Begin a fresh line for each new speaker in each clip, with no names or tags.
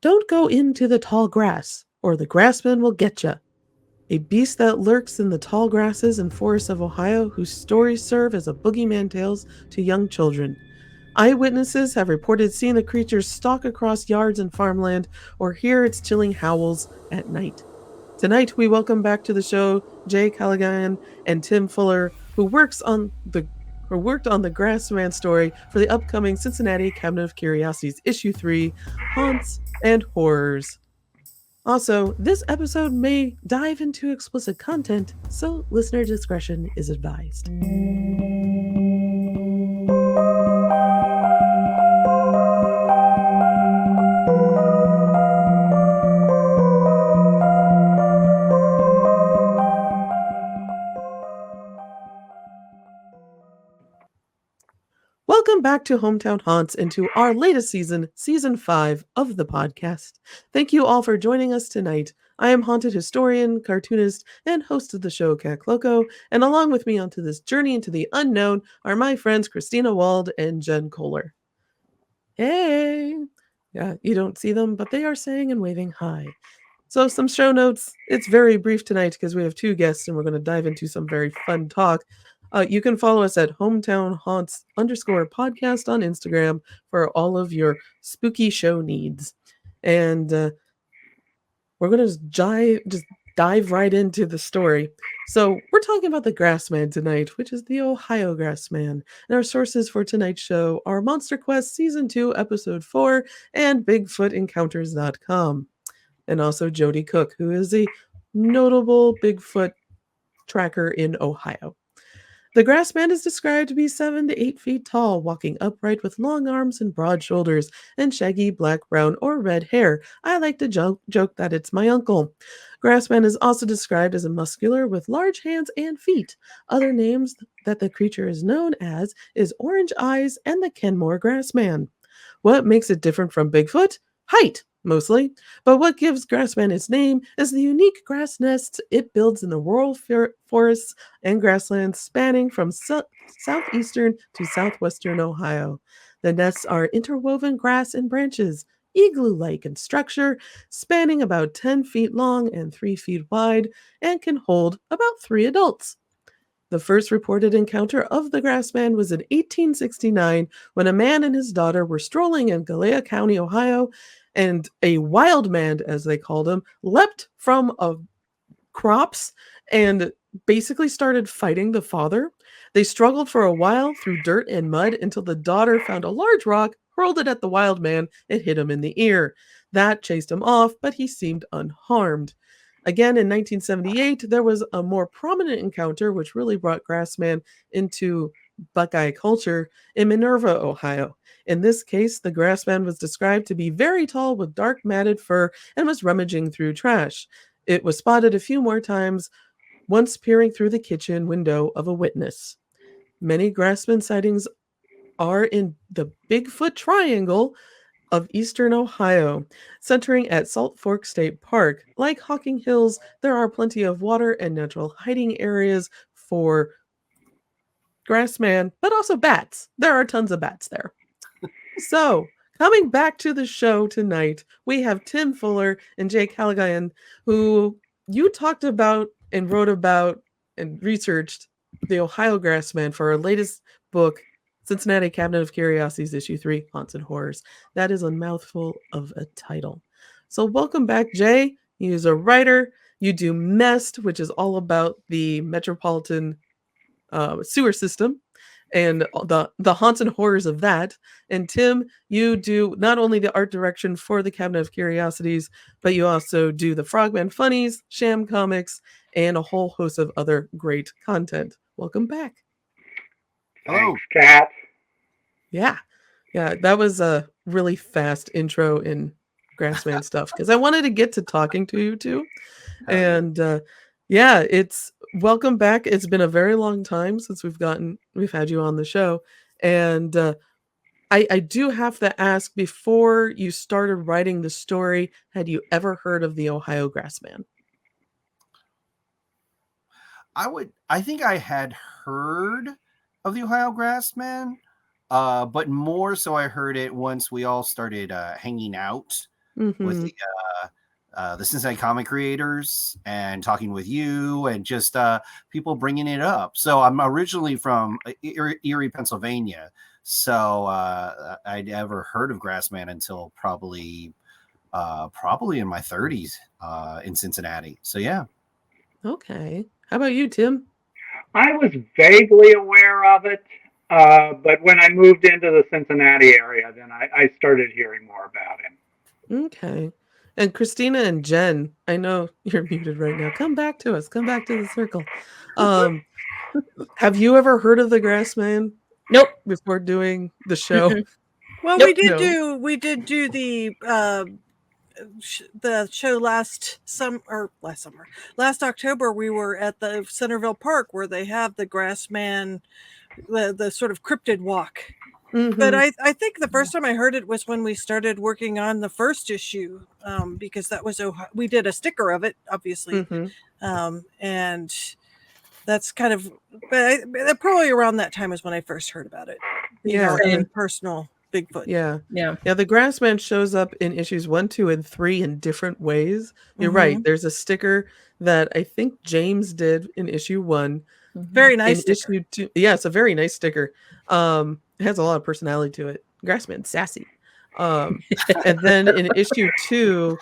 Don't go into the tall grass, or the grassman will get ya. A beast that lurks in the tall grasses and forests of Ohio, whose stories serve as a boogeyman tales to young children. Eyewitnesses have reported seeing the creature stalk across yards and farmland or hear its chilling howls at night. Tonight, we welcome back to the show Jay Kalagayan and Tim Fuller, who worked on the Grassman story for the upcoming Cincinnati Cabinet of Curiosities Issue 3, Haunts and Horrors. Also, this episode may dive into explicit content, so listener discretion is advised. Welcome back to Hometown Haunts and to our latest season, Season 5 of the podcast. Thank you all for joining us tonight. I am haunted historian, cartoonist, and host of the show Cat Loco, and along with me onto this journey into the unknown are my friends Christina Wald and Jen Kohler. Hey! Yeah, you don't see them, but they are saying and waving hi. So some show notes. It's very brief tonight because we have two guests and we're going to dive into some very fun talk. You can follow us at hometown haunts _podcast on Instagram for all of your spooky show needs. And we're going to just dive right into the story. So we're talking about the Grassman tonight, which is the Ohio Grassman. And our sources for tonight's show are Monster Quest Season 2, Episode 4, and BigfootEncounters.com. And also Jody Cook, who is a notable Bigfoot tracker in Ohio. The Grassman is described to be 7 to 8 feet tall, walking upright with long arms and broad shoulders, and shaggy black, brown, or red hair. I like to joke that it's my uncle. Grassman is also described as a muscular with large hands and feet. Other names that the creature is known as is Orange Eyes and the Kenmore Grassman. What makes it different from Bigfoot? Height, mostly. But what gives Grassman its name is the unique grass nests it builds in the rural forests and grasslands spanning from southeastern to southwestern Ohio. The nests are interwoven grass and branches, igloo-like in structure, spanning about 10 feet long and 3 feet wide, and can hold about 3 adults. The first reported encounter of the Grassman was in 1869 when a man and his daughter were strolling in Kalagayan County, Ohio, and a wild man, as they called him, leapt from crops and basically started fighting the father. They struggled for a while through dirt and mud until the daughter found a large rock, hurled it at the wild man, and hit him in the ear. That chased him off, but he seemed unharmed. Again, in 1978, there was a more prominent encounter which really brought Grassman into Buckeye culture in Minerva, Ohio. In this case, the Grassman was described to be very tall with dark matted fur and was rummaging through trash. It was spotted a few more times, once peering through the kitchen window of a witness. Many Grassman sightings are in the Bigfoot Triangle of eastern Ohio, centering at Salt Fork State Park. Like Hocking Hills, there are plenty of water and natural hiding areas for Grassman, but also bats. There are tons of bats there. So, coming back to the show tonight, we have Tim Fuller and Jay Kalagayan, who you talked about and wrote about and researched the Ohio Grassman for our latest book, Cincinnati Cabinet of Curiosities, Issue 3, Haunts and Horrors. That is a mouthful of a title. So welcome back, Jay. You're a writer. You do MEST, which is all about the metropolitan sewer system and the haunts and horrors of that. And Tim, you do not only the art direction for the Cabinet of Curiosities, but you also do the Frogman Funnies, Sham Comics, and a whole host of other great content. Welcome back.
Hello, Cat.
Yeah, that was a really fast intro in Grassman stuff because I wanted to get to talking to you too. And it's welcome back. It's been a very long time since we've had you on the show. And I do have to ask, before you started writing the story, had you ever heard of the Ohio Grassman?
I think I had heard of the Ohio Grassman, but more so I heard it once we all started hanging out with
Mm-hmm.
the Cincinnati comic creators and talking with you and just people bringing it up. So I'm originally from Erie, Pennsylvania. So I'd never heard of Grassman until probably in my 30s in Cincinnati. So yeah.
Okay. How about you, Tim?
I was vaguely aware of it, but when I moved into the Cincinnati area, then I started hearing more about him.
Okay. And Christina and Jen, I know you're muted right now. Come back to us. Come back to the circle. Um, have you ever heard of the Grassman
Nope.
before doing the show?
Well,
Nope.
we did do the show last October. We were at the Centerville Park where they have the Grassman, the sort of cryptid walk.
Mm-hmm.
But I think the first time I heard it was when we started working on the first issue, because that was we did a sticker of it, obviously,
Mm-hmm.
and that's kind of probably around that time is when I first heard about it.
Yeah,
and personal Bigfoot.
Yeah.
Yeah.
The Grassman shows up in issues 1, 2, and 3 in different ways. You're right. There's a sticker that I think James did in issue 1.
Very nice
in
sticker.
issue 2. Yeah, it's a very nice sticker. It has a lot of personality to it. Grassman, sassy. And then in issue 2,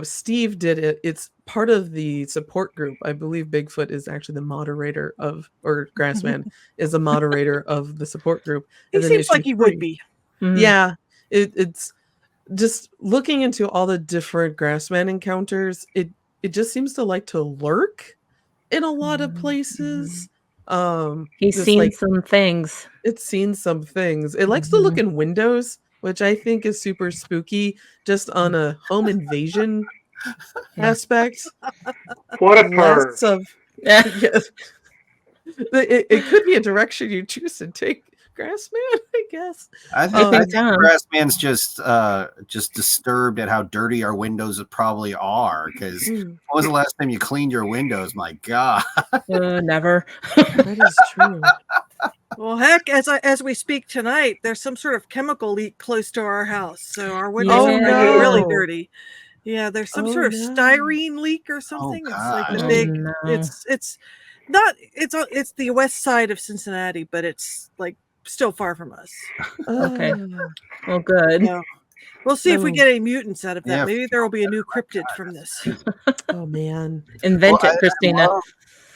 Steve did it. It's part of the support group. I believe Bigfoot is actually the moderator of, or Grassman is a moderator of the support group.
He seems like he would be.
Yeah, it's just looking into all the different Grassman encounters. It just seems to like to lurk in a lot of places.
He's seen some things.
It's seen some things. It likes to look in windows, which I think is super spooky, just on a home invasion aspect.
What a perv.
It could be a direction you choose to take, Grassman, I guess.
I think Grassman's just disturbed at how dirty our windows probably are. Because when was the last time you cleaned your windows? My God,
never.
That is true.
Well, heck, as we speak tonight, there's some sort of chemical leak close to our house, so our windows are really dirty. Yeah, there's some sort of styrene leak or something. It's like the big. It's not. It's the west side of Cincinnati, but it's like still far from us.
Okay. Well, good.
So, we'll see if we get any mutants out of that. Maybe there will be a new cryptid from this.
Oh man,
invent it, Christina.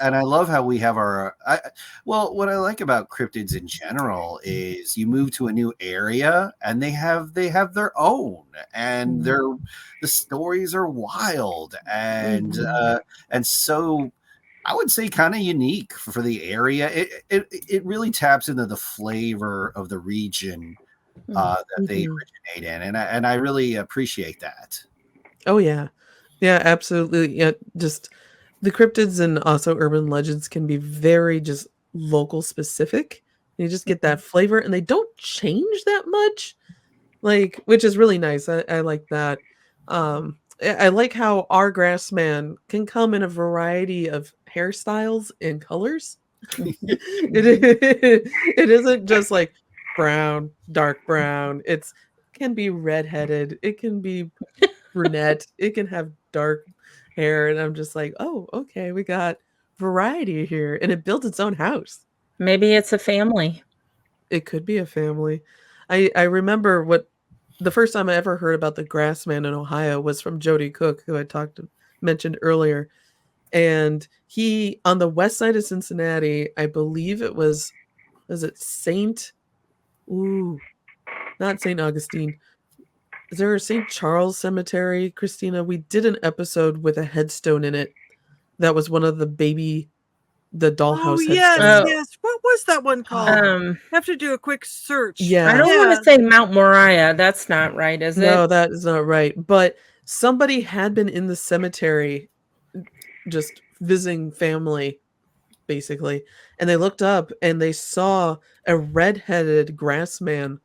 And I love how we have our. What I like about cryptids in general is you move to a new area and they have their own, and the stories are wild and so I would say kind of unique for the area. It really taps into the flavor of the region that they originate in, and I really appreciate that.
Oh yeah, absolutely. Yeah, just. The cryptids and also urban legends can be very just local specific. You just get that flavor and they don't change that much, which is really nice. I like that. I like how our Grassman can come in a variety of hairstyles and colors. It isn't just like brown, dark brown. It can be redheaded. It can be brunette. It can have dark hair, and I'm just like, oh, okay, we got variety here, and it builds its own house.
Maybe it's a family.
It could be a family. I remember the first time I ever heard about the Grassman in Ohio was from Jody Cook, who I mentioned earlier, and he on the west side of Cincinnati, I believe it was it not St. Augustine. Is there a St. Charles Cemetery, Christina? We did an episode with a headstone in it that was one of the dollhouse headstones.
Yes. What was that one called? I have to do a quick search.
Yeah.
I don't want to say Mount Moriah. That's not right, is it?
No, that is not right. But somebody had been in the cemetery just visiting family, basically. And they looked up and they saw a red-headed Grassman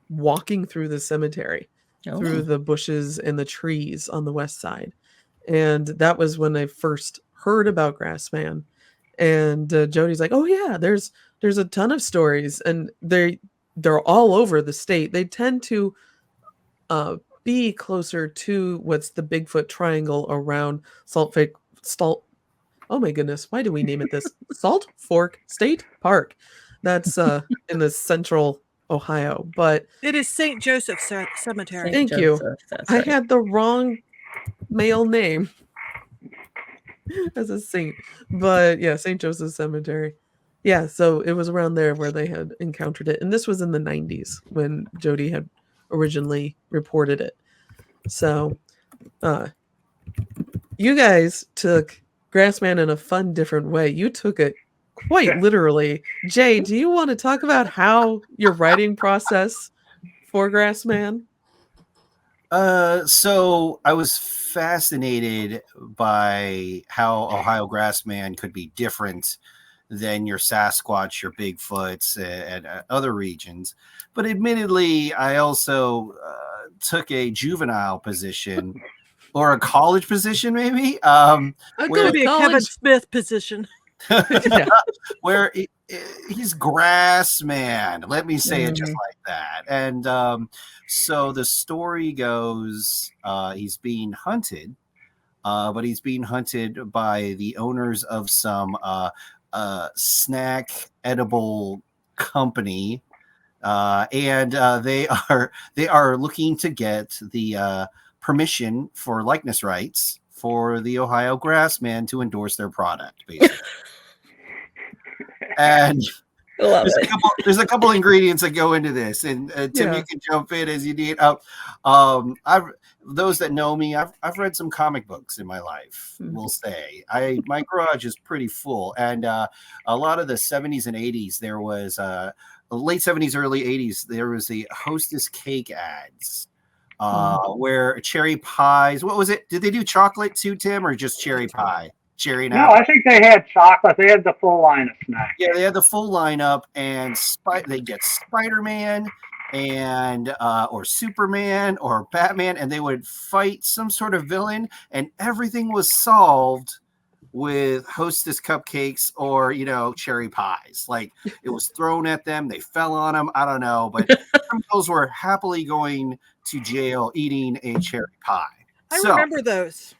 walking through the cemetery. Through the bushes and the trees on the west side. And that was when I first heard about Grassman. And Jody's like, oh yeah, there's a ton of stories, and they're all over the state. They tend to be closer to what's the Bigfoot triangle around oh my goodness, why do we name it this? Salt Fork State Park. That's in the central Ohio. But
It is St. Joseph Cemetery.
St.
thank you.
Joseph, that's
I
right.
had the wrong male name as a saint. But yeah, St. Joseph Cemetery. Yeah, so it was around there where they had encountered it. And this was in the 90s when Jody had originally reported it. So you guys took Grassman in a fun, different way. You took it quite literally. Jay, do you want to talk about how your writing process for Grassman?
So I was fascinated by how Ohio Grassman could be different than your Sasquatch, your Bigfoots, and other regions. But admittedly, I also took a juvenile position or a college position, maybe.
It's going to be a Kevin Smith position.
Where he's Grassman. Let me say it just like that. And so the story goes, he's being hunted, but he's being hunted by the owners of some snack edible company, and they are looking to get the permission for likeness rights for the Ohio Grassman to endorse their product, basically. And there's a couple ingredients that go into this, and Tim, you can jump in as you need. Those that know me, I've read some comic books in my life. We'll say my garage is pretty full, and a lot of the 70s and 80s, there was late 70s, early 80s, there was the Hostess cake ads. Where cherry pies, what was it? Did they do chocolate too, Tim, or just cherry pie? Cherry
No, I think they had chocolate. They had the full line of snacks.
Yeah, they had the full lineup, and they get Spider-Man and or Superman or Batman, and they would fight some sort of villain, and everything was solved with Hostess cupcakes or cherry pies. Like, it was thrown at them, they fell on them. I don't know, but those were happily going to jail eating a cherry pie.
I remember those.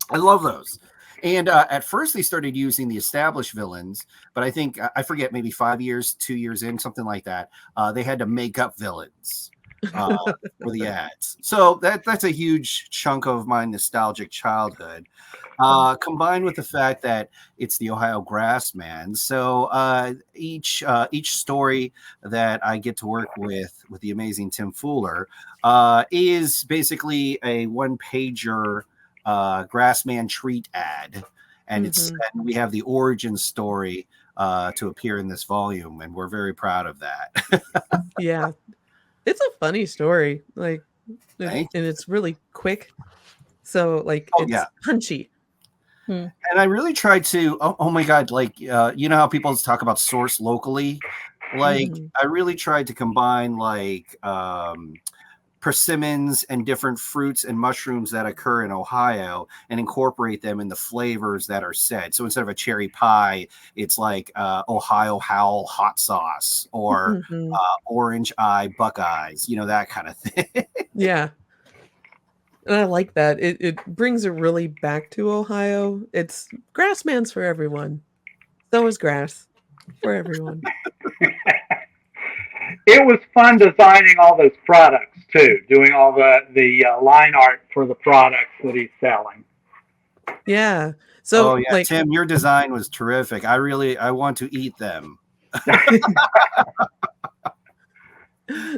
I love those. And at first they started using the established villains, but I think, I forget, maybe 2 years in, something like that, they had to make up villains for the ads. So that's a huge chunk of my nostalgic childhood, combined with the fact that it's the Ohio Grassman. So each story that I get to work with the amazing Tim Fuller is basically a one-pager Grassman treat ad, and and we have the origin story to appear in this volume, and we're very proud of that.
Yeah, it's a funny story, like, and it's really quick, so like it's punchy.
And I really tried to oh my god, like you know how people talk about source locally, like I really tried to combine like persimmons and different fruits and mushrooms that occur in Ohio and incorporate them in the flavors that are said. So instead of a cherry pie, it's like Ohio Howl hot sauce or orange eye Buckeyes, that kind of thing.
Yeah. And I like that. It brings it really back to Ohio. It's Grassman's for everyone. So is grass for everyone.
It was fun designing all those products too, doing all the line art for the products that he's selling.
Yeah. So, like,
Tim, your design was terrific. I want to eat them.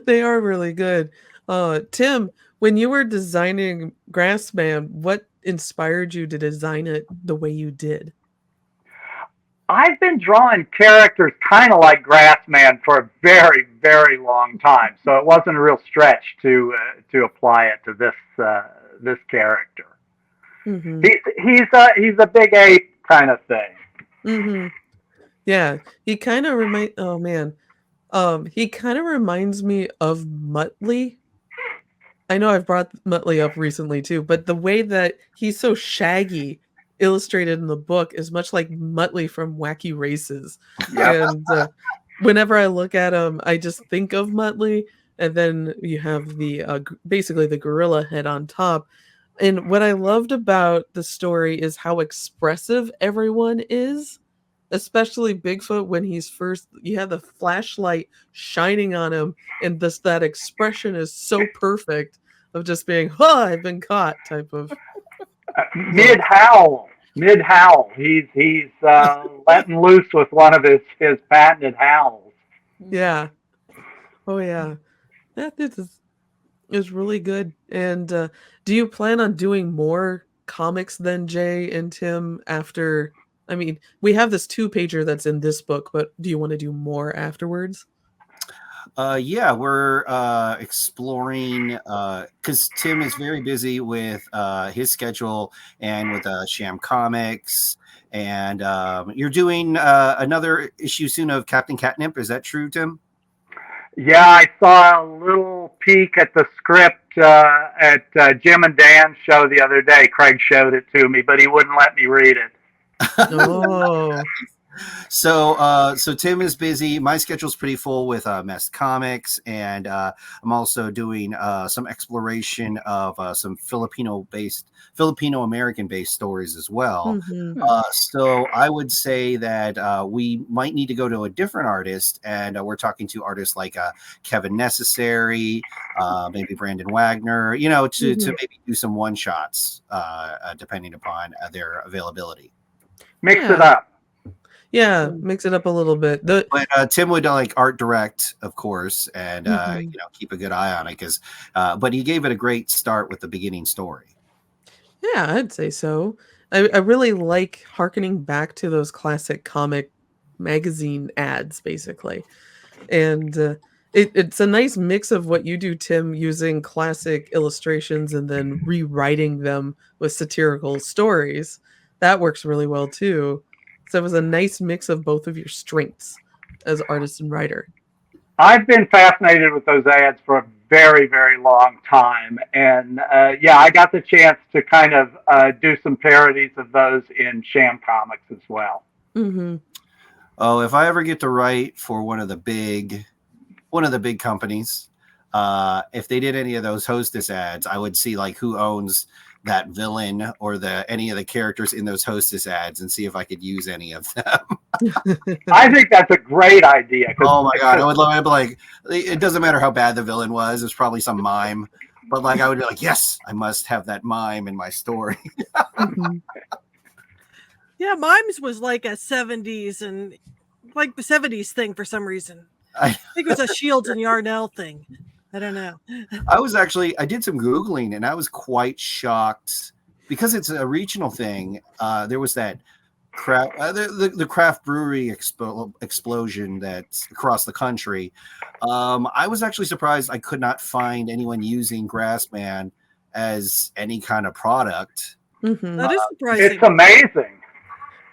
They are really good. Tim, when you were designing Grassman, what inspired you to design it the way you did?
I've been drawing characters kind of like Grassman for a very, very long time, so it wasn't a real stretch to apply it to this character. He's a big ape kind of thing.
Yeah, he kind of he kind of reminds me of Muttley. I know I've brought Muttley up recently too, but the way that he's so shaggy illustrated in the book is much like Muttley from Wacky Races. And whenever I look at him, I just think of Muttley, and then you have the basically the gorilla head on top. And what I loved about the story is how expressive everyone is, especially Bigfoot when he's first. You have the flashlight shining on him, and that expression is so perfect of just being, "Huh, I've been caught," type of.
Mid howl. He's letting loose with one of his patented howls.
Yeah. Oh yeah. That is really good. And do you plan on doing more comics than Jay and Tim after? I mean, we have this 2-pager that's in this book, but do you want to do more afterwards?
Yeah, we're exploring because Tim is very busy with his schedule and with Sham Comics. And you're doing another issue soon of Captain Catnip. Is that true, Tim?
Yeah, I saw a little peek at the script at Jim and Dan's show the other day. Craig showed it to me, but he wouldn't let me read it.
Oh.
So Tim is busy. My schedule's pretty full with Mess Comics, and I'm also doing some exploration of some Filipino American based stories as well.
Mhm.
So I would say that we might need to go to a different artist, and we're talking to artists like Kevin Necessary, maybe Brandon Wagner, to maybe do some one shots depending upon their availability.
Mix it up.
Yeah, mix it up a little bit.
But Tim would like art direct, of course, and keep a good eye on it but he gave it a great start with the beginning story.
Yeah, I'd say so. I really like hearkening back to those classic comic magazine ads, basically. And it's a nice mix of what you do, Tim, using classic illustrations and then rewriting them with satirical stories. That works really well, too. So it was a nice mix of both of your strengths as artist and writer.
I've been fascinated with those ads for a very, very long time. And I got the chance to kind of do some parodies of those in Sham Comics as well.
Mm-hmm.
Oh, if I ever get to write for one of the big companies, if they did any of those Hostess ads, I would see like who owns that villain or any of the characters in those Hostess ads and see if I could use any of them.
I think that's a great idea.
Oh my God. I would love it. Like, it doesn't matter how bad the villain was. It's probably some mime, but like, I would be like, yes, I must have that mime in my story.
Yeah. Mimes was like a 70s and like the 70s thing for some reason. I think it was a Shields and Yarnell thing. I don't know.
I did some Googling and I was quite shocked because it's a regional thing. There was that the craft brewery explosion that's across the country. I was actually surprised I could not find anyone using Grassman as any kind of product.
Mm-hmm.
That is surprising.
It's amazing.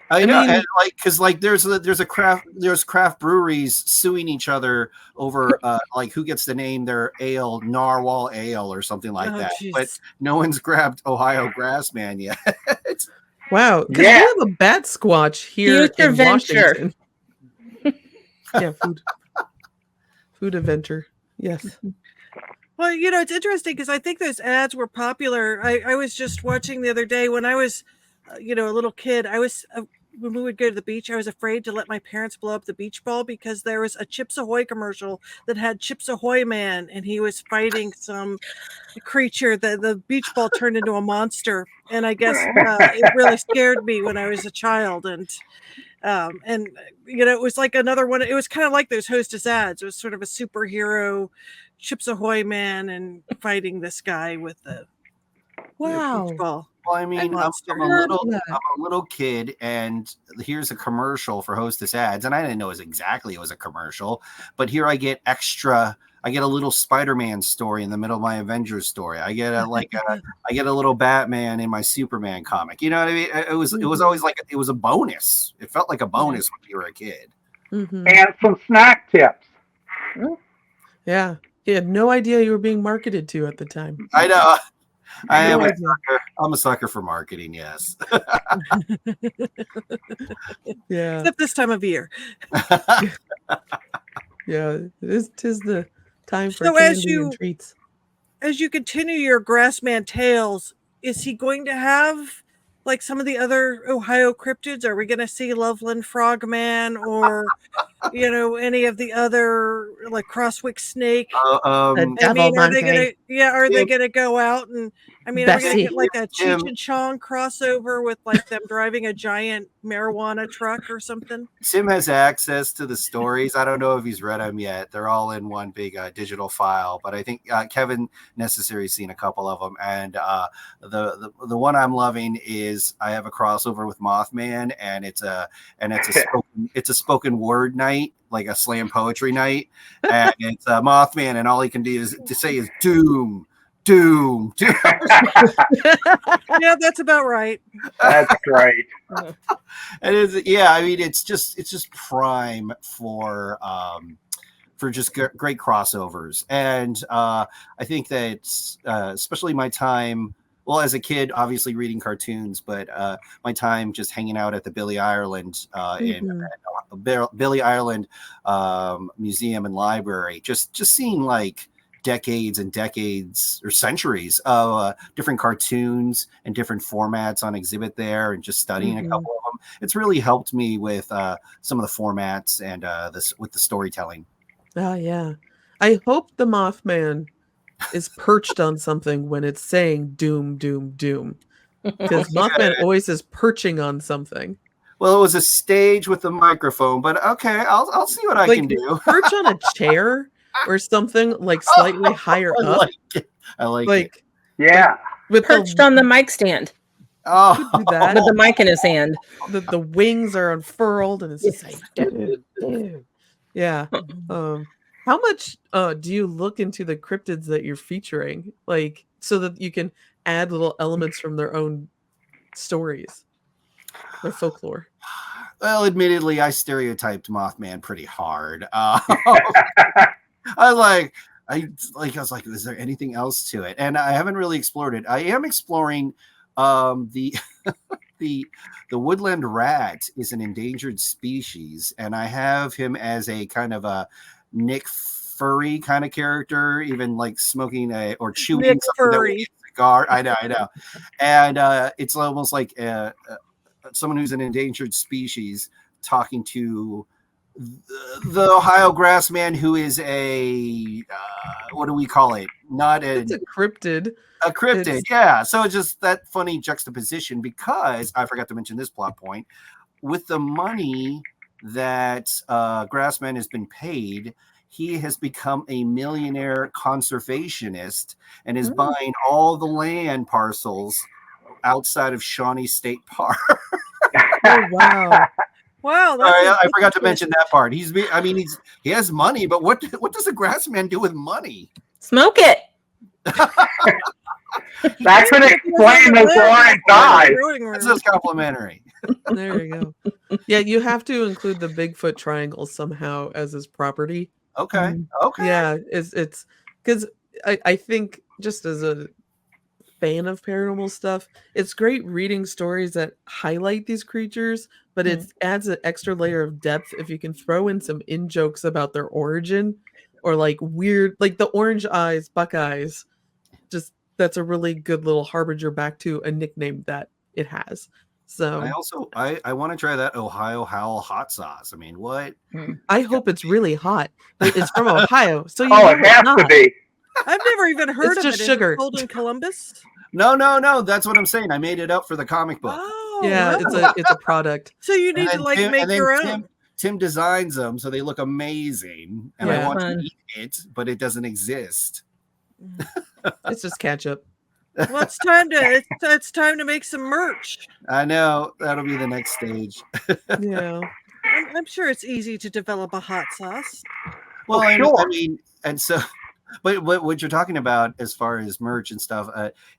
I know, and because there's craft breweries suing each other over like who gets to name their ale Narwhal Ale or something like that.
Geez.
But no one's grabbed Ohio Grassman yet.
Wow, because we have a bat squatch here
Future
in
venture.
Washington. Yeah, food adventure. Yes.
Well, it's interesting because I think those ads were popular. I was just watching the other day when I was, a little kid. I was when we would go to the beach, I was afraid to let my parents blow up the beach ball because there was a Chips Ahoy commercial that had Chips Ahoy Man, and he was fighting some creature that the beach ball turned into a monster. And I guess it really scared me when I was a child. And it was like another one. It was kind of like those Hostess ads. It was sort of a superhero Chips Ahoy Man and fighting this guy with the beach ball.
Well, I mean, I'm a little kid, and here's a commercial for Hostess ads, and I didn't know it was a commercial, but here I get a little Spider-Man story in the middle of my Avengers story. I get a little Batman in my Superman comic. You know what I mean? It was always like it was a bonus. It felt like a bonus when you were a kid.
Mm-hmm.
And some snack tips.
Yeah, he had no idea you were being marketed to at the time.
I know. I'm a sucker for marketing, yes.
Yeah.
Except this time of year.
Yeah, tis the Time for
So
candy and treats.
as you continue your Grassman tales, is he going to have like some of the other Ohio cryptids? Are we going to see Loveland Frogman or any of the other like Crosswick Snake?
The
I mean,
devil
are they gonna
monkey.
are they gonna go out and are we gonna
Bessie.
get like a
Tim.
Cheech and Chong crossover with like them driving a giant marijuana truck or something?
Tim has access to the stories. I don't know if he's read them yet. They're all in one big digital file, but I think Kevin Necessary's seen a couple of them. And the one I'm loving is I have a crossover with Mothman, and it's a spoken word night, like a slam poetry night, and it's Mothman, and all he can do is to say is doom. Doom.
Yeah, that's about right.
That's great.
And it's just prime for just great crossovers. And I think that especially my time, well, as a kid, obviously reading cartoons, but my time just hanging out at the Billy Ireland Billy Ireland Museum and Library, just seeing like decades and decades or centuries of different cartoons and different formats on exhibit there, and just studying a couple of them. It's really helped me with some of the formats and with the storytelling.
Oh yeah, I hope the Mothman is perched on something when it's saying doom, doom, doom, because Mothman always is perching on something.
Well, it was a stage with the microphone, but okay, I'll see what I can do.
Perch on a chair or something like slightly higher up.
I like it.
Yeah.
With
Perched on the mic stand.
Oh,
do that.
With the mic in his hand.
The wings are unfurled, and it's just like, dude. Yeah. How much do you look into the cryptids that you're featuring, like so that you can add little elements from their own stories, their folklore?
Well, admittedly, I stereotyped Mothman pretty hard. I was like, is there anything else to it? And I haven't really explored it. I am exploring the woodland rat is an endangered species, and I have him as a kind of a Nick Fury kind of character, even like smoking or chewing
Nick
something that would
Fury.
be a cigar. I know. And it's almost like someone who's an endangered species talking to the Ohio Grassman, who is a what do we call it?
It's a cryptid.
A cryptid, yeah. So it's just that funny juxtaposition, because I forgot to mention this plot point. With the money that Grassman has been paid, he has become a millionaire conservationist and is buying all the land parcels outside of Shawnee State Park.
Oh wow.
Wow.
Sorry, I forgot to mention that part. He has money, but what does a Grassman do with money?
Smoke it.
That could explain those orange eyes.
That's just complimentary.
There you go. Yeah, you have to include the Bigfoot triangle somehow as his property.
Okay.
Yeah, it's because I think, just as a fan of paranormal stuff, it's great reading stories that highlight these creatures, but it adds an extra layer of depth if you can throw in some in-jokes about their origin, or like weird, like the orange eyes, Buckeyes. Just that's a really good little harbinger back to a nickname that it has. So
I want to try that Ohio Howl hot sauce. I mean, what?
I hope it's really hot. It's from Ohio, so you
it has to be.
I've never even heard
It's
of
just
it.
sugar.
Is it sold in Columbus?
No. That's what I'm saying. I made it up for the comic book.
Oh,
yeah,
wow.
it's a product.
So you need to like make your own.
Tim designs them so they look amazing, and I want to eat it, but it doesn't exist.
It's just ketchup.
Well, it's time to make some merch.
I know, that'll be the next stage.
Yeah.
I'm sure it's easy to develop a hot sauce.
Well,
sure.
I mean, and so, but what you're talking about as far as merch and stuff,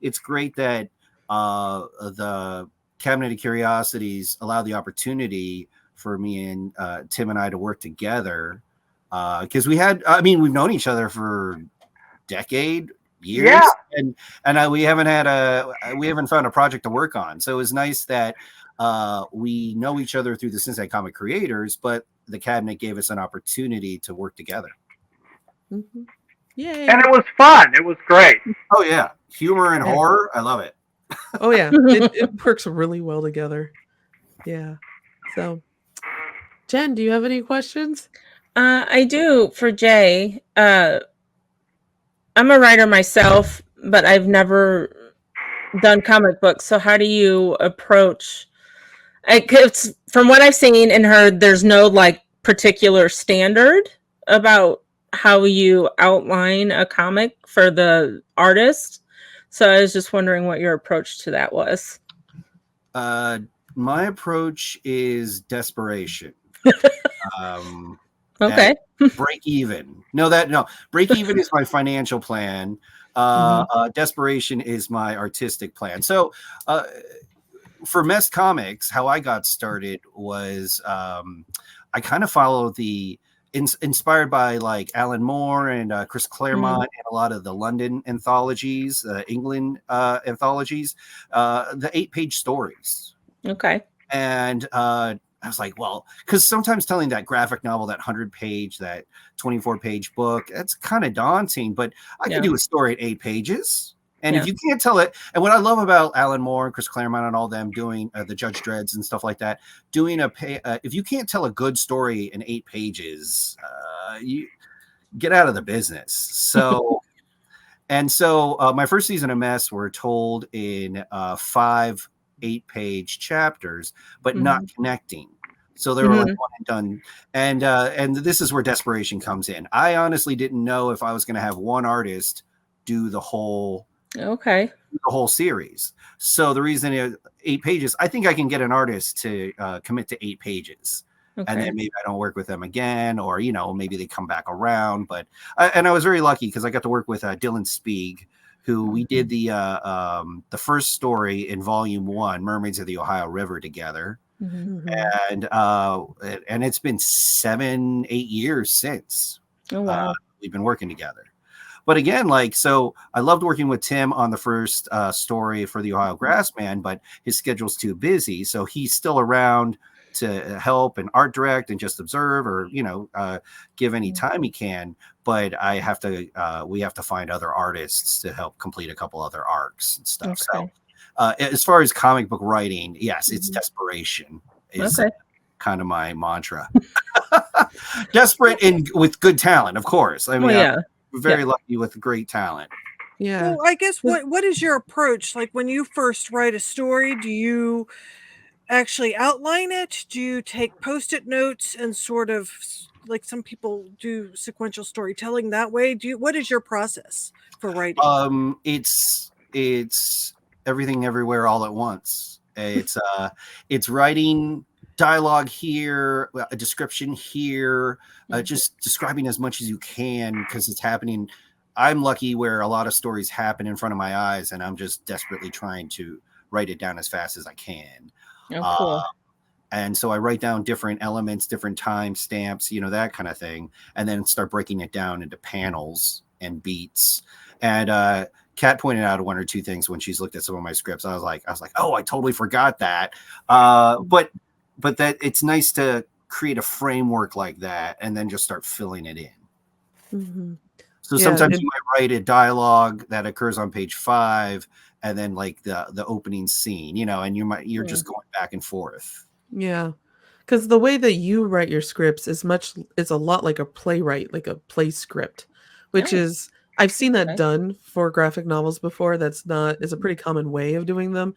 it's great that the Cabinet of Curiosities allow the opportunity for me and Tim and I to work together, because we've known each other for decade, years, and we haven't found a project to work on. So it was nice that we know each other through the Cincinnati comic creators, but the Cabinet gave us an opportunity to work together.
Yay.
And it was fun. It was great.
Oh yeah, humor and horror. I love it.
Oh yeah, it works really well together. Yeah. So, Jen, do you have any questions?
I do for Jay. I'm a writer myself, but I've never done comic books. So how do you approach? It's, from what I've seen and heard, there's no like particular standard about how you outline a comic for the artist. So I was just wondering what your approach to that was.
My approach is desperation.
Okay.
Break even. No, break even is my financial plan. Desperation is my artistic plan. So for Mess Comics, how I got started was I kind of follow the inspired by like Alan Moore and Chris Claremont and a lot of the London anthologies, England anthologies, the 8-page stories.
Okay.
And I was like, well, because sometimes telling that graphic novel, that 100-page, that 24-page book, that's kind of daunting, but I can do a story at 8 pages. And if you can't tell it, and what I love about Alan Moore and Chris Claremont and all them doing the Judge Dredd's and stuff like that, doing if you can't tell a good story in 8 pages, you get out of the business. So, my first season of Mess were told in 5 8-page chapters, but not connecting. So they were like one and done. And this is where desperation comes in. I honestly didn't know if I was going to have one artist do the whole series. So the reason is 8 pages, I think I can get an artist to commit to 8 pages. Okay. And then maybe I don't work with them again, or, maybe they come back around. But I was very lucky because I got to work with Dylan Spieg, who we did the first story in volume 1, Mermaids of the Ohio River, together. And it's been 7-8 years since.
Oh, wow.
We've been working together. But again, so I loved working with Tim on the first story for the Ohio Grassman, but his schedule's too busy. So he's still around to help and art direct and just observe, or give any time he can. But we have to find other artists to help complete a couple other arcs and stuff.
Okay.
So as far as comic book writing, yes, it's desperation is kind of my mantra. Desperate and with good talent, of course. I mean, I'm very lucky with great talent.
Yeah.
Well, I guess what is your approach? Like when you first write a story, do you actually outline it? Do you take Post-it notes and sort of, like some people do, sequential storytelling that way? What is your process for writing?
It's everything everywhere all at once. It's writing dialogue here, a description here, just describing as much as you can because it's happening. I'm lucky where a lot of stories happen in front of my eyes, and I'm just desperately trying to write it down as fast as I can.
Oh, cool.
And so I write down different elements, different time stamps, that kind of thing, and then start breaking it down into panels and beats. And Kat pointed out 1 or 2 things when she's looked at some of my scripts. I was like, oh, I totally forgot that. But that it's nice to create a framework like that and then just start filling it in. So sometimes you might write a dialogue that occurs on page 5, and then like the opening scene, and you're just going back and forth.
Yeah. Because the way that you write your scripts is a lot like a playwright, like a play script, which is, I've seen that done for graphic novels before. It's a pretty common way of doing them.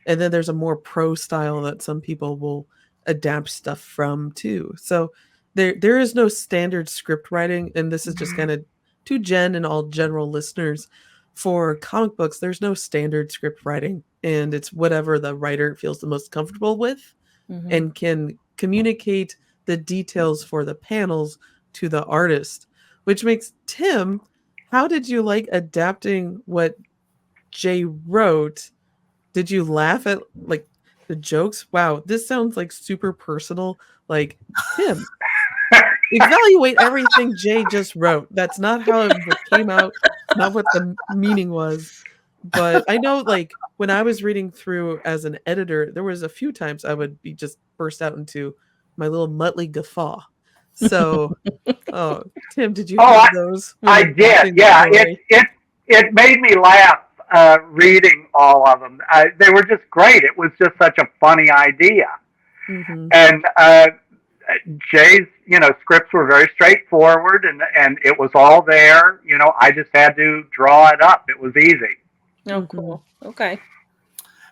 And then there's a more pro style that some people will adapt stuff from too. So there is no standard script writing. And this is just kind of to Jen and all general listeners. For comic books, there's no standard script writing, and it's whatever the writer feels the most comfortable with and can communicate the details for the panels to the artist, which makes Tim, how did you like adapting what Jay wrote? Did you laugh at like the jokes? Wow, this sounds like super personal. Like, Tim, evaluate everything Jay just wrote. That's not how it came out, not what the meaning was. But I know, like, when I was reading through as an editor, there was a few times I would be just burst out into my little Muttley guffaw So, oh, Tim, did you have those?
I did. Yeah, it made me laugh reading all of them. They were just great. It was just such a funny idea.
Mm-hmm.
And Jay's, scripts were very straightforward, and it was all there. I just had to draw it up. It was easy.
Oh, cool. Okay.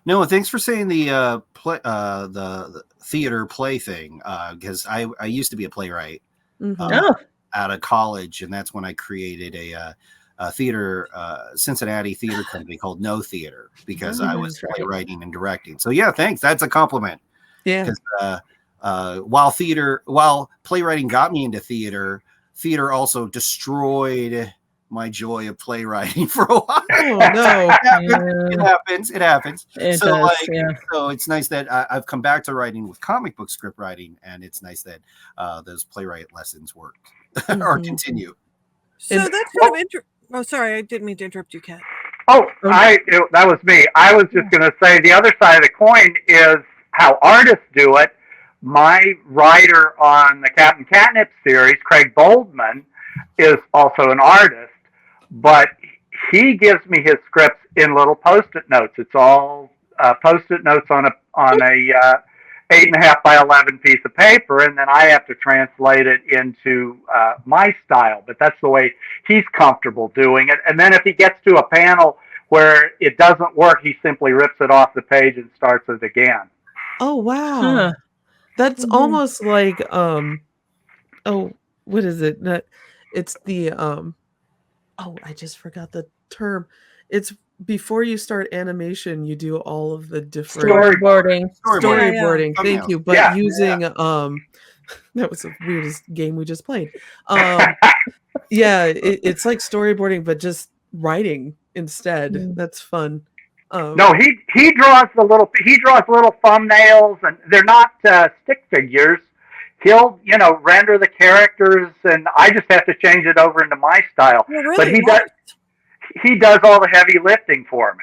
No, thanks for saying the the theater play thing, because I used to be a playwright out of college, and that's when I created a theater Cincinnati theater company called No Theater, because I was playwriting and directing. So yeah, thanks. That's a compliment.
Yeah.
Because while playwriting got me into theater also destroyed my joy of playwriting for a while.
Oh no!
It happens.
It
so
does,
so it's nice that I've come back to writing with comic book script writing, and it's nice that those playwright lessons work or continue.
So that's kind of interesting. Oh, sorry, I didn't mean to interrupt you, Kat.
Oh, that was me. I was just going to say the other side of the coin is how artists do it. My writer on the Captain Catnip series, Craig Boldman, is also an artist, but he gives me his scripts in little Post-it notes. It's all Post-it notes on a 8.5 by 11 piece of paper, and then I have to translate it into my style. But that's the way he's comfortable doing it. And then if he gets to a panel where it doesn't work, he simply rips it off the page and starts it again.
Oh wow.
Huh.
That's almost like what is it? It's the I just forgot the term. It's before you start animation, you do all of the different
Storyboarding.
Thank you. But using that was the weirdest game we just played. It's like storyboarding, but just writing instead. That's fun.
No, he draws little thumbnails, and they're not stick figures. He'll render the characters, and I just have to change it over into my style.
Really
but he does all the heavy lifting for me.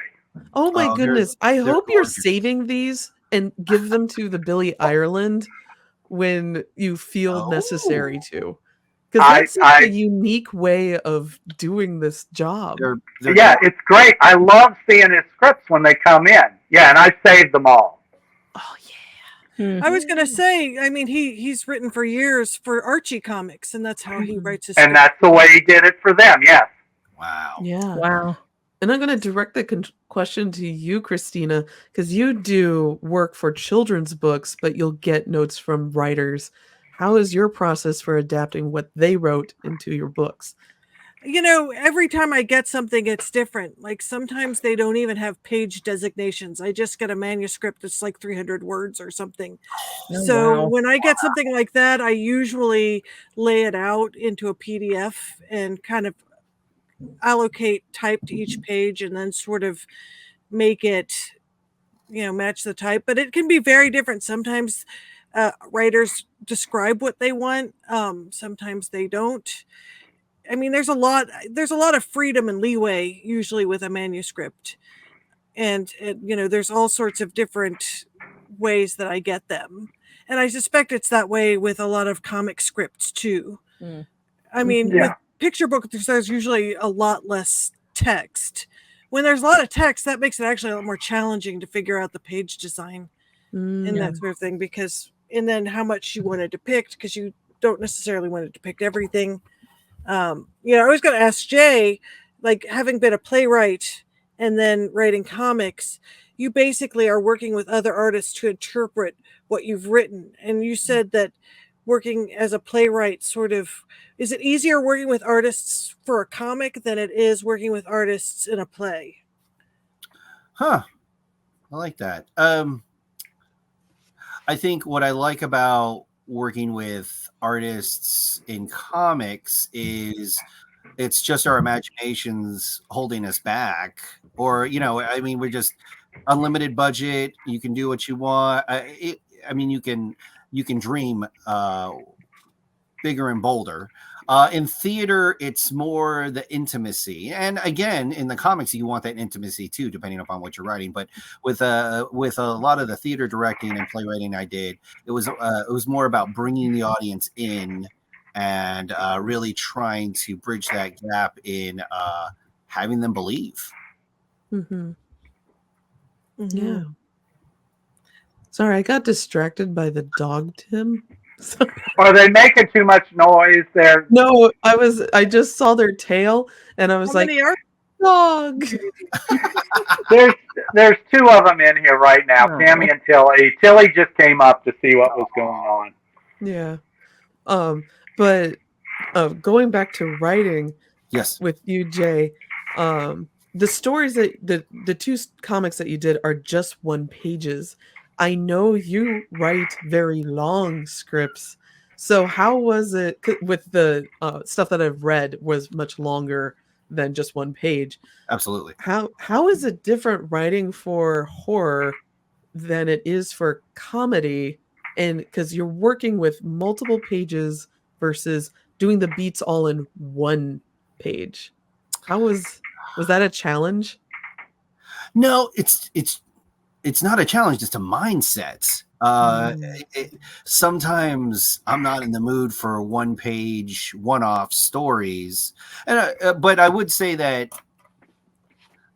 Oh my goodness! I hope you're saving these and give them to the Billy Ireland when you feel necessary to. Because that's a unique way of doing this job.
Yeah, it's great. I love seeing his scripts when they come in. Yeah, and I saved them all.
Oh, yeah.
Mm-hmm. I was going to say, I mean, he's written for years for Archie Comics, and that's how he writes his
And that's the way he did it for them, yes.
Wow.
Yeah.
Wow.
And I'm going to direct the question to you, Christina, because you do work for children's books, but you'll get notes from writers. How is your process for adapting what they wrote into your books?
Every time I get something, it's different. Like sometimes they don't even have page designations. I just get a manuscript that's like 300 words or something.
Oh,
so when I get something like that, I usually lay it out into a PDF and kind of allocate type to each page and then sort of make it, match the type. But it can be very different. Sometimes writers describe what they want. Sometimes they don't. I mean, there's a lot of freedom and leeway usually with a manuscript, and there's all sorts of different ways that I get them, and I suspect it's that way with a lot of comic scripts too. I mean, with picture books, there's usually a lot less text. When there's a lot of text, that makes it actually a lot more challenging to figure out the page design and that sort of thing, and then how much you want to depict, because you don't necessarily want to depict everything. I was going to ask Jay, like having been a playwright and then writing comics, you basically are working with other artists to interpret what you've written. And you said that working as a playwright is it easier working with artists for a comic than it is working with artists in a play?
Huh. I like that. I think what I like about working with artists in comics is it's just our imaginations holding us back, or we're just unlimited budget. You can do what you want. You can dream bigger and bolder. In theater, it's more the intimacy, and again, in the comics, you want that intimacy too, depending upon what you're writing. But with a lot of the theater directing and playwriting I did, it was more about bringing the audience in and really trying to bridge that gap in having them believe.
Mm-hmm. Yeah. Sorry, I got distracted by the dog, Tim.
Are they making too much noise there?
No, I just saw their tail and I was
How
like,
many are
dog.
There's two of them in here right now, Tammy and Tilly. Tilly just came up to see what was going on.
Yeah. But going back to writing,
yes,
with you, Jay, the stories that the two comics that you did are just one pages. I know you write very long scripts. So how was it with the stuff that I've read was much longer than just one page?
absolutely.
How is it different writing for horror than it is for comedy? And because you're working with multiple pages versus doing the beats all in one page. How was that a challenge?
No, it's not a challenge, it's a mindset. Sometimes I'm not in the mood for one page, one-off stories. And but I would say that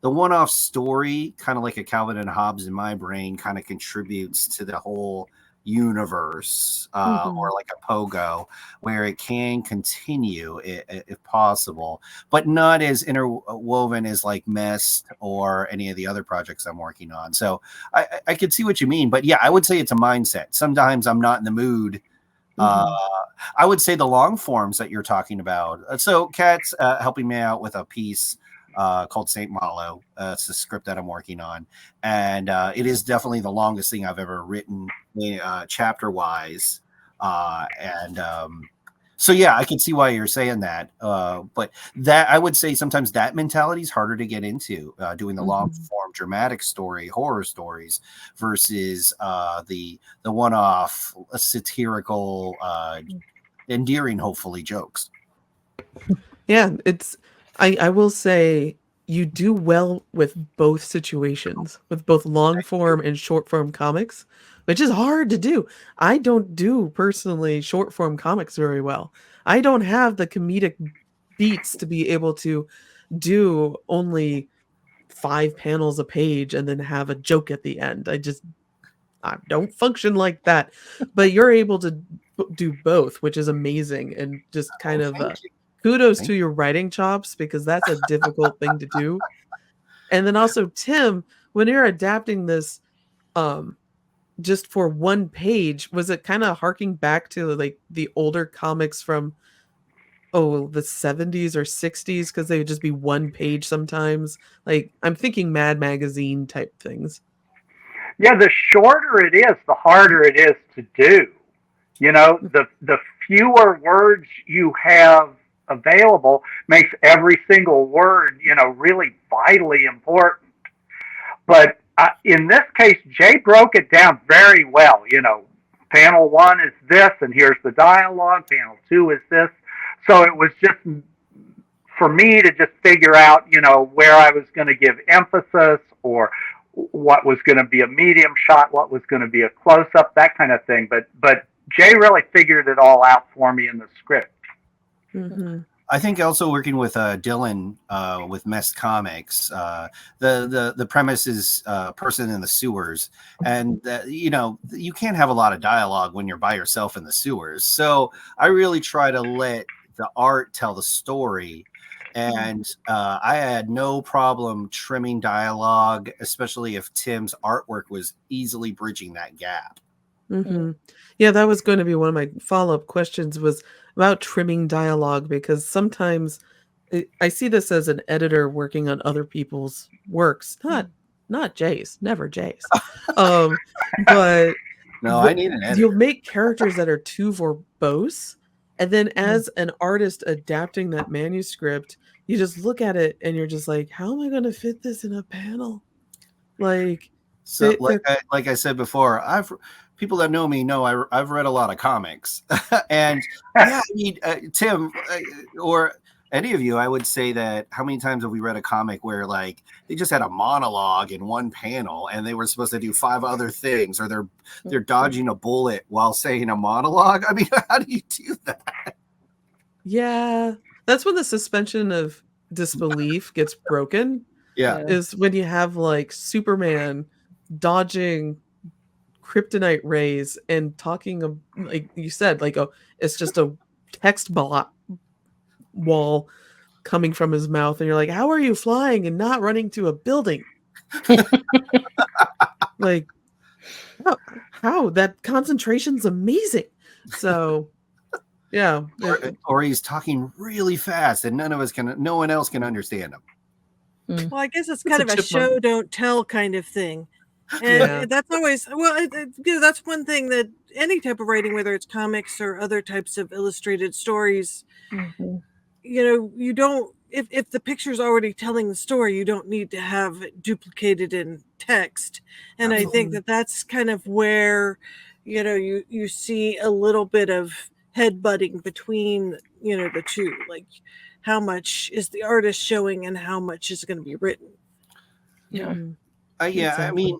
the one-off story, kind of like a Calvin and Hobbes in my brain, kind of contributes to the whole universe, or like a Pogo, where it can continue if possible, but not as interwoven as like Mest or any of the other projects I'm working on. So I could see what you mean, but yeah, I would say it's a mindset. Sometimes I'm not in the mood. I would say the long forms that you're talking about. So Kat's helping me out with a piece called St. Malo. It's a script that I'm working on, and it is definitely the longest thing I've ever written, chapter wise. So yeah, I can see why you're saying that. But that, I would say sometimes that mentality is harder to get into, doing the long form dramatic story, horror stories, versus the one-off satirical, endearing, hopefully, jokes.
Yeah, I will say you do well with both situations, with both long form and short form comics, which is hard to do. I don't do personally short form comics very well. I don't have the comedic beats to be able to do only 5 panels a page and then have a joke at the end. I don't function like that. But you're able to do both, which is amazing, and just kind of kudos to your writing chops, because that's a difficult thing to do. And then also, Tim, when you're adapting this just for one page, was it kind of harking back to like the older comics from the 70s or 60s, because they would just be one page sometimes? Like, I'm thinking Mad Magazine type things.
Yeah, the shorter it is, the harder it is to do. You know, the fewer words you have available makes every single word, really vitally important. But in this case, Jay broke it down very well. Panel 1 is this, and here's the dialogue. Panel 2 is this. So it was just for me to just figure out, where I was going to give emphasis, or what was going to be a medium shot, what was going to be a close-up, that kind of thing. But Jay really figured it all out for me in the script.
I think also working with Dylan with Mest Comics, the premise is a person in the sewers, and you can't have a lot of dialogue when you're by yourself in the sewers. So I really try to let the art tell the story. And I had no problem trimming dialogue, especially if Tim's artwork was easily bridging that gap.
Yeah, that was going to be one of my follow-up questions, was about trimming dialogue, because sometimes I see this as an editor working on other people's works, not Jay's, never Jay's. But
no, I need an editor.
You'll make characters that are too verbose, and then as an artist adapting that manuscript, you just look at it and you're just like, how am I going to fit this in a panel? Like,
so like I said before, people that know me know I've read a lot of comics, and yeah, I mean, Tim or any of you, I would say that how many times have we read a comic where like they just had a monologue in one panel and they were supposed to do 5 other things, or they're dodging a bullet while saying a monologue? I mean, how do you do that?
Yeah, that's when the suspension of disbelief gets broken.
Yeah.
Is when you have like Superman dodging kryptonite rays and talking like you said, like it's just a text wall coming from his mouth, and you're like, how are you flying and not running to a building? Like, how that concentration's amazing. So yeah,
or he's talking really fast and no one else can understand him.
Well, I guess it's kind of a show don't tell kind of thing. And that's always, well, that's one thing that any type of writing, whether it's comics or other types of illustrated stories, you don't, if the picture's already telling the story, you don't need to have it duplicated in text. And Absolutely. I think that's kind of where, you see a little bit of headbutting between, the two, like how much is the artist showing and how much is going to be written.
Yeah.
Exactly. I mean,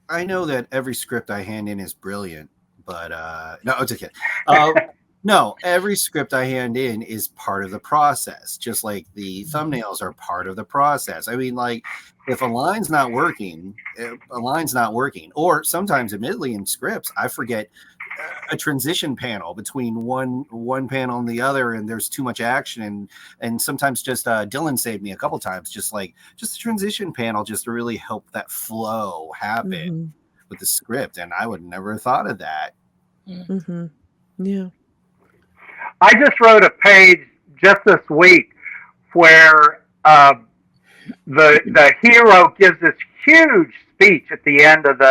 I know that every script I hand in is brilliant, but no, it's okay. No, every script I hand in is part of the process, just like the thumbnails are part of the process. I mean, like, if a line's not working, or sometimes, admittedly, in scripts, I forget a transition panel between one panel and the other, and there's too much action, and sometimes just Dylan saved me a couple times, just the transition panel, just to really help that flow happen with the script, and I would never have thought of that.
Yeah,
I just wrote a page just this week where the hero gives this huge speech at the end of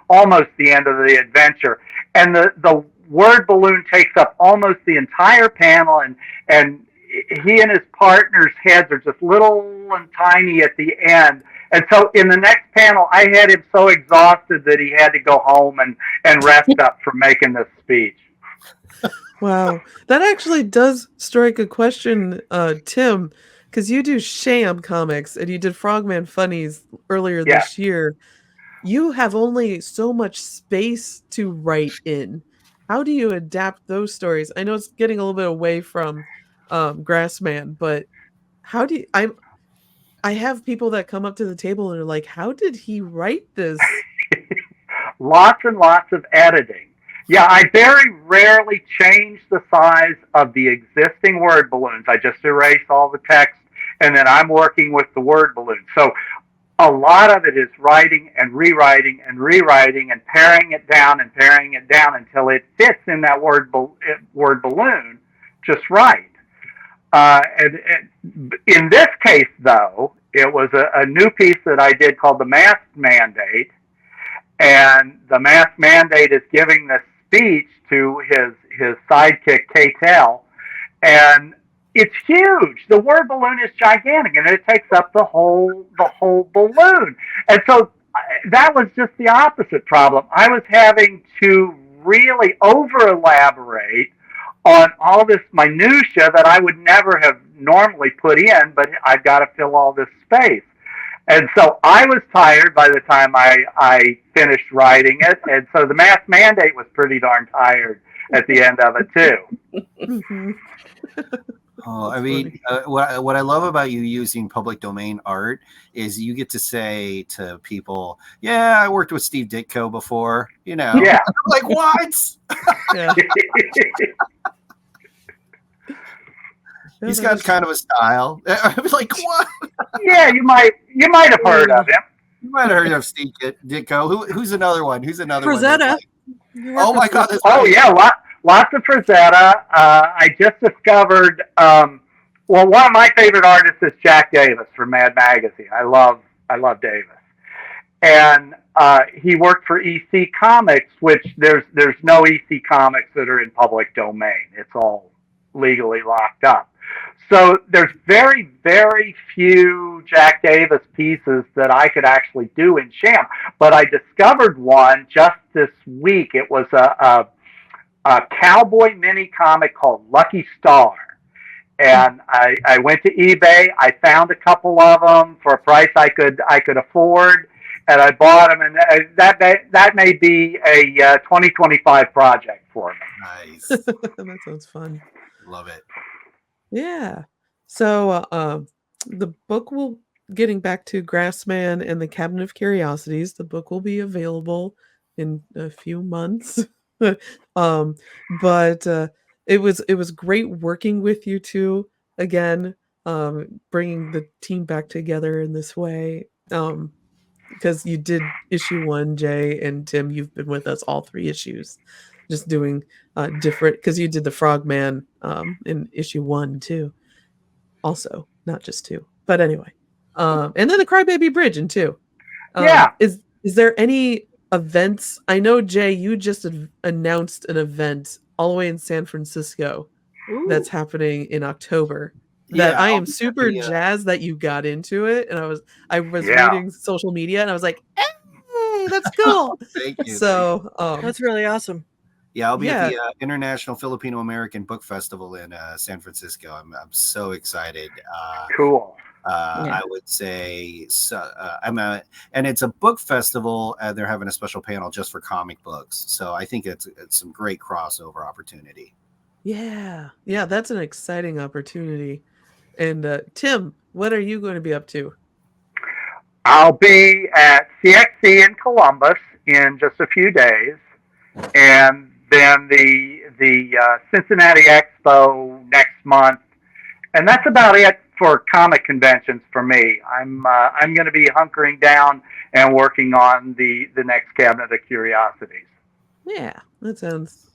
almost the end of the adventure, and the word balloon takes up almost the entire panel, and he and his partner's heads are just little and tiny at the end. And so in the next panel, I had him so exhausted that he had to go home and rest up from making this speech.
Wow, that actually does strike a question, Tim, because you do Sham comics and you did Frogman Funnies earlier this year. You have only so much space to write in. How do you adapt those stories? I know it's getting a little bit away from Grassman, but how do you, I have people that come up to the table and are like, how did he write this?
Lots and lots of editing. Yeah, I very rarely change the size of the existing word balloons. I just erase all the text, and then I'm working with the word balloon. So a lot of it is writing and rewriting and rewriting and paring it down until it fits in that word balloon just right. And in this case, though, it was a new piece that I did called The Mask Mandate. And the Mask Mandate is giving this speech to his sidekick, K-Tel. And it's huge. The word balloon is gigantic, and it takes up the whole balloon. And so that was just the opposite problem. I was having to really over-elaborate on all this minutia that I would never have normally put in, but I've got to fill all this space. And so I was tired by the time I finished writing it, and so the Mask Mandate was pretty darn tired at the end of it, too.
Oh, I mean, what I love about you using public domain art is you get to say to people, yeah, I worked with Steve Ditko before, Yeah. Like, what? Yeah. He's got kind of a style. I was like, what?
Yeah, you might have heard of him.
You might have heard of Steve Ditko. Who's another one?
Frazetta.
Oh my God!
Yeah, lots of Frazetta. I just discovered. One of my favorite artists is Jack Davis from Mad Magazine. I love Davis, and he worked for EC Comics, which there's no EC Comics that are in public domain. It's all legally locked up. So there's very, very few Jack Davis pieces that I could actually do in Sham. But I discovered one just this week. It was a cowboy mini comic called Lucky Star. And I went to eBay. I found a couple of them for a price I could afford, and I bought them. And that may be a 2025 project for me.
Nice.
That sounds fun.
Love it.
Yeah. So the book will, getting back to Grassman and the Cabinet of Curiosities, the book will be available in a few months. But it was great working with you two again, bringing the team back together in this way. Because you did issue 1, Jay and Tim, you've been with us all 3 issues, just doing different, because you did the Frogman in issue 1 too, also, not just 2. But anyway, and then the Crybaby Bridge in 2.
Yeah.
Is there any events? I know, Jay, you just announced an event all the way in San Francisco that's happening in October. That I am super jazzed that you got into it, and I was reading social media, and I was like, "Hey, that's cool!"
Thank you.
So
that's really awesome.
Yeah, I'll be at the International Filipino American Book Festival in San Francisco. I'm so excited.
Cool.
I would say and it's a book festival. They're having a special panel just for comic books, so I think it's some great crossover opportunity.
Yeah, that's an exciting opportunity. And Tim, what are you going to be up to?
I'll be at CXC in Columbus in just a few days, and then the Cincinnati Expo next month, and that's about it for comic conventions for me. I'm going to be hunkering down and working on the next Cabinet of Curiosities.
Yeah, that sounds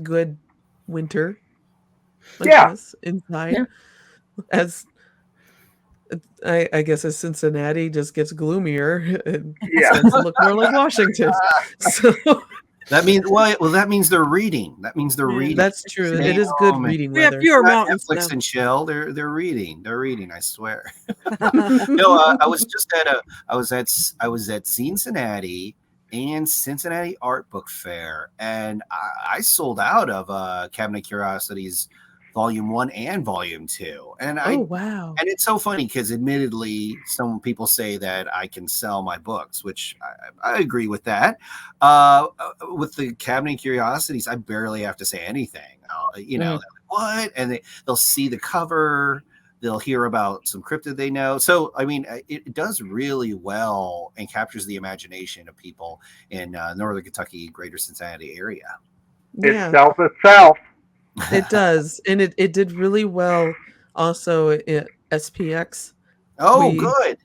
good. Winter, inside. Yeah. As I guess as Cincinnati just gets gloomier, it starts to look more like Washington. So
that means they're reading. That means they're reading.
That's true. It is good reading weather.
We have fewer mountains.
Netflix and chill. They're reading. They're reading. I swear. No, I was at Cincinnati and Cincinnati Art Book Fair, and I sold out of Cabinet of Curiosities Volume 1 and Volume 2. And
wow.
And it's so funny because admittedly, some people say that I can sell my books, which I agree with that. With the Cabinet of Curiosities, I barely have to say anything. Like, what? And they'll see the cover. They'll hear about some cryptid they know. So, I mean, it does really well and captures the imagination of people in Northern Kentucky, Greater Cincinnati area.
It sells itself.
It does. And it did really well also at SPX.
Good.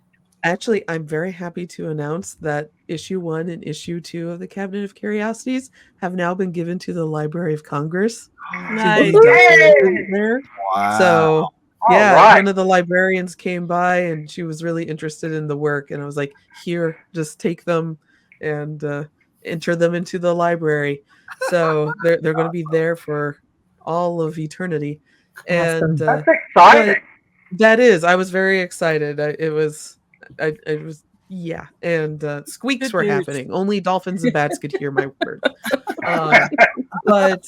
Actually, I'm very happy to announce that issue 1 and issue 2 of the Cabinet of Curiosities have now been given to the Library of Congress.
Nice.
There.
Wow.
So one of the librarians came by and she was really interested in the work, and I was like, here, just take them and enter them into the library. So they're going to be there for all of eternity. And
that's exciting.
That is. I was very excited. It was and squeaks were happening. Only dolphins and bats could hear my words. But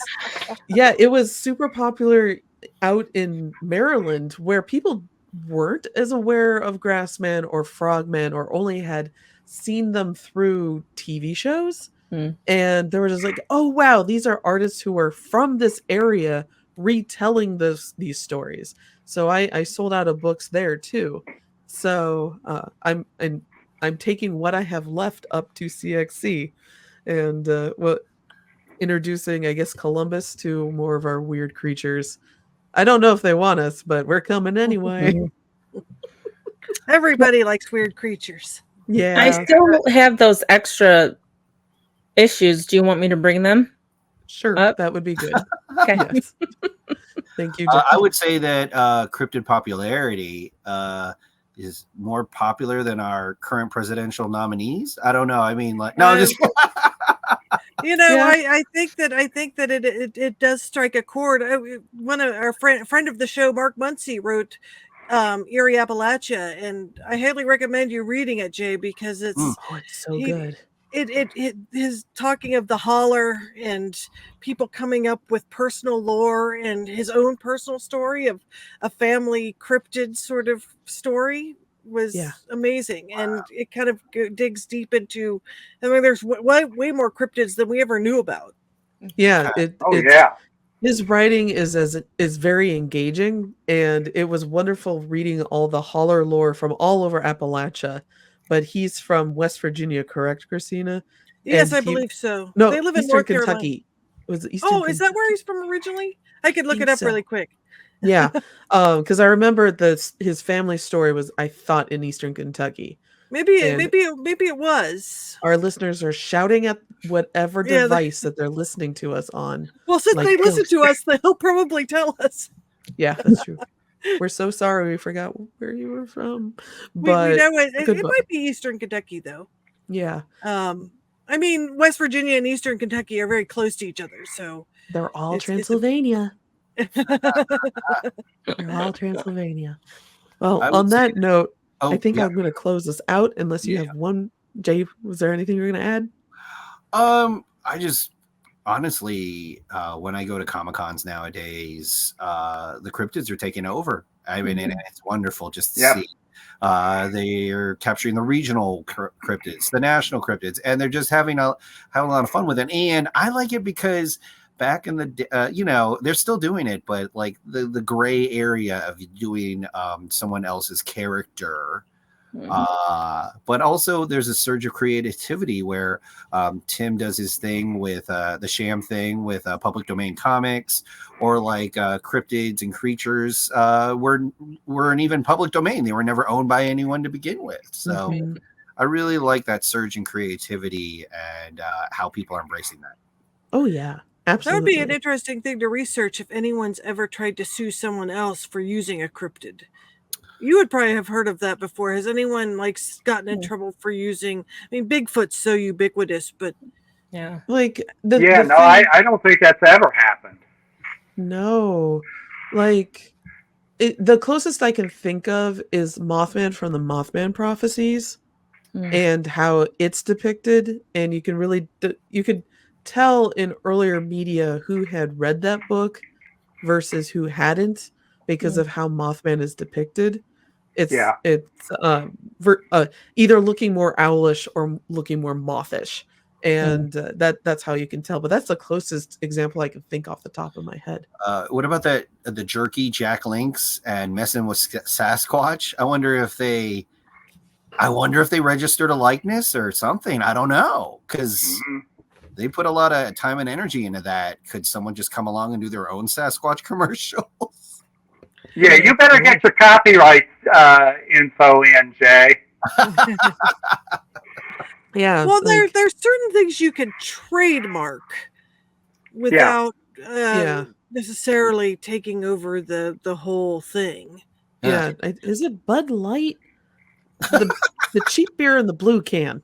yeah, it was super popular out in Maryland, where people weren't as aware of Grassman or Frogman, or only had seen them through TV shows. And they were just like, oh wow, these are artists who are from this area retelling these stories. So I sold out of books there too. So I'm taking what I have left up to CXC, and introducing, I guess, Columbus to more of our weird creatures. I don't know if they want us, but we're coming anyway.
Everybody likes weird creatures.
Yeah.
I still have those extra issues. Do you want me to bring them?
Sure, that would be good.
Okay.
Yes. Thank you.
I would say that cryptid popularity is more popular than our current presidential nominees. I don't know. I mean, like, no, just
I think that it does strike a chord. One of our friend of the show, Mark Muncie, wrote Erie Appalachia, and I highly recommend you reading it, Jay, because it's
so good.
It is talking of the holler and people coming up with personal lore and his own personal story of a family cryptid sort of story was amazing. And it kind of digs deep into, I mean, there's way more cryptids than we ever knew about.
Yeah. His writing is very engaging, and it was wonderful reading all the holler lore from all over Appalachia. But he's from West Virginia, correct, Christina?
Yes,
And
I believe so.
no,
They live in
Eastern
North Carolina.
Kentucky. It was Eastern
Oh, is that where
Kentucky.
he's from originally? I could look
Think
it up
so.
really quick.
Yeah, because I remember his family story was, I thought, in Eastern Kentucky.
Maybe
And
it was.
our listeners are shouting at whatever device that they're listening to us on.
Well, since they listen to us, they'll probably tell us.
Yeah, that's true. We're so sorry we forgot where you were from. But
we know it might be Eastern Kentucky, though.
Yeah.
I mean, West Virginia and Eastern Kentucky are very close to each other, so
they're all Transylvania. They're all Transylvania. Well, on that note, I think I'm going to close this out unless you have one. Jay, was there anything you're going to add?
I just honestly, when I go to Comic-Cons nowadays, the cryptids are taking over. I mean, and it's wonderful just to see. They are capturing the regional cryptids, the national cryptids, and they're just having a lot of fun with it. And I like it because back in the they're still doing it, but like the gray area of doing someone else's character. But also there's a surge of creativity where Tim does his thing with the Sham thing with public domain comics, or like cryptids and creatures were even public domain. They were never owned by anyone to begin with. So I really like that surge in creativity and how people are embracing that.
Oh yeah, absolutely.
That would be an interesting thing to research if anyone's ever tried to sue someone else for using a cryptid. You would probably have heard of that before. Has anyone gotten in trouble for using? I mean, Bigfoot's so ubiquitous, but
yeah,
I don't think that's ever happened.
No, the closest I can think of is Mothman from the Mothman Prophecies, and how it's depicted, and you can really you could tell in earlier media who had read that book versus who hadn't because of how Mothman is depicted. It's either looking more owlish or looking more mothish, and that's how you can tell. But that's the closest example I can think off the top of my head.
What about the jerky Jack Lynx and messing with Sasquatch? I wonder if they registered a likeness or something. I don't know, because they put a lot of time and energy into that. Could someone just come along and do their own Sasquatch commercials?
Yeah, you better get your copyright info in, Jay.
Yeah.
Well, there's certain things you can trademark without necessarily taking over the whole thing.
Yeah. Is it Bud Light? The cheap beer in the blue can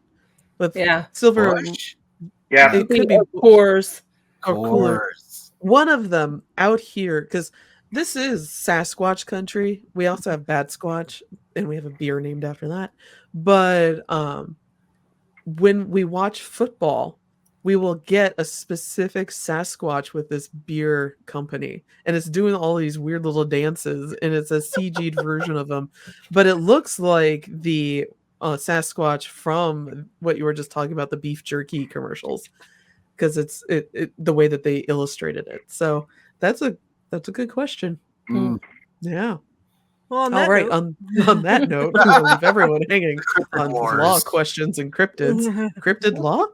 with silver.
Yeah,
it could be
Coors.
One of them out here, because this is Sasquatch country. We also have Bad Squatch, and we have a beer named after that. But when we watch football, we will get a specific Sasquatch with this beer company, and it's doing all these weird little dances, and it's a CG'd version of them, but it looks like the Sasquatch from what you were just talking about, the beef jerky commercials, because it's the way that they illustrated it. So that's a good question. Yeah.
Well,
all right. On that note, we'll leave everyone hanging on law questions and cryptids. Cryptid law?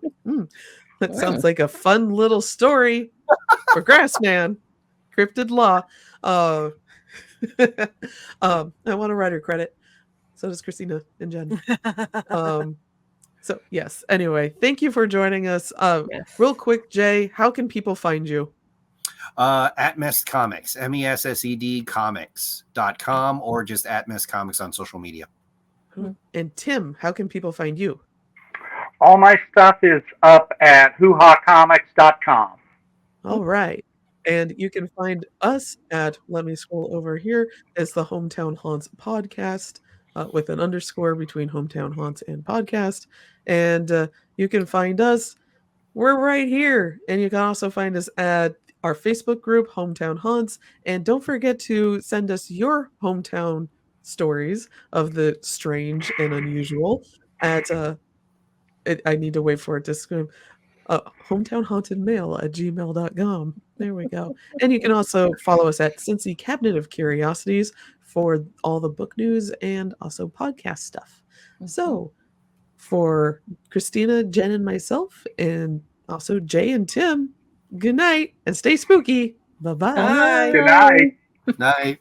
That sounds like a fun little story for Grassman. Cryptid law. I want a writer credit. So does Christina and Jen. So yes. Anyway, thank you for joining us. Real quick, Jay, how can people find you?
At Messed Comics, MESSED comics.com, or just at Messed Comics on social media.
And Tim, how can people find you?
All my stuff is up at hoohacomics.com.
All right. And you can find us at, let me scroll over here, it's the Hometown Haunts podcast with an underscore between Hometown Haunts and podcast. And you can find us, we're right here. And you can also find us at our Facebook group, Hometown Haunts. And don't forget to send us your hometown stories of the strange and unusual at, I need to wait for it to scream. hometownhauntedmail@gmail.com. There we go. And you can also follow us at Cincinnati Cabinet of Curiosities for all the book news and also podcast stuff. So for Christina, Jen, and myself, and also Jay and Tim, good night and stay spooky. Bye-bye.
Bye.
Good night.
Night.